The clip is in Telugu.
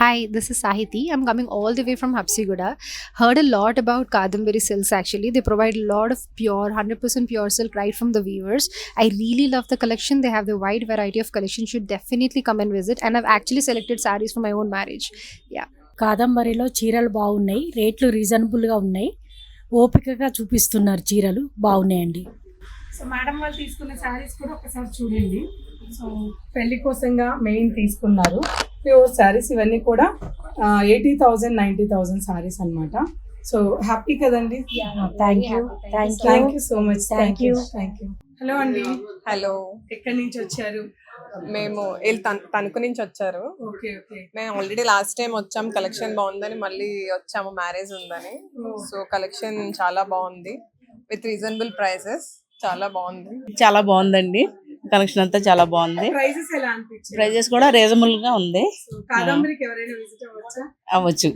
Hi, this is Sahiti. I'm coming all the way from Hapsiguda. Heard a lot about Kadambari silks actually. They provide a lot of pure, 100% pure silk right from the weavers. I really love the collection. They have the wide variety of collection. Should definitely come and visit. And I've actually selected sarees for my own marriage. Yeah. కాదంబరిలో చీరలు బాగున్నాయి, రేట్లు రీజనబుల్గా ఉన్నాయి, ఓపికగా చూపిస్తున్నారు, చీరలు బాగున్నాయండి. సో మేడం వాళ్ళు తీసుకున్న శారీస్ కూడా ఒకసారి చూడండి. సో పెళ్లి కోసంగా మెయిన్ తీసుకున్నారు ప్యూర్ శారీస్. ఇవన్నీ కూడా 80,000 90,000 శారీస్ అన్నమాట. సో హ్యాపీ కదండి. Thank you thank you so much. Thank you. Hello అండి, హలో, ఎక్కడి నుంచి వచ్చారు? మేము తణుకు నుంచి వచ్చారు. Okay okay. మేము ఆల్రెడీ లాస్ట్ టైం వచ్చాం, కలెక్షన్ బాగుందని మళ్ళీ వచ్చాము, మ్యారేజ్ ఉందని. సో కలెక్షన్ చాలా బాగుంది, విత్ రీజనబుల్ ప్రైసెస్. చాలా బాగుంది. చాలా బాగుందండి, కలెక్షన్ అంతా చాలా బాగుంది. ప్రైసెస్ ఎలా అనిపించాయి? ప్రైజెస్ కూడా రీజనబుల్ గా ఉంది. కాదంబరికి ఎవరైనా విజిట్ అవ్వచ్చా? అవ్వచ్చు.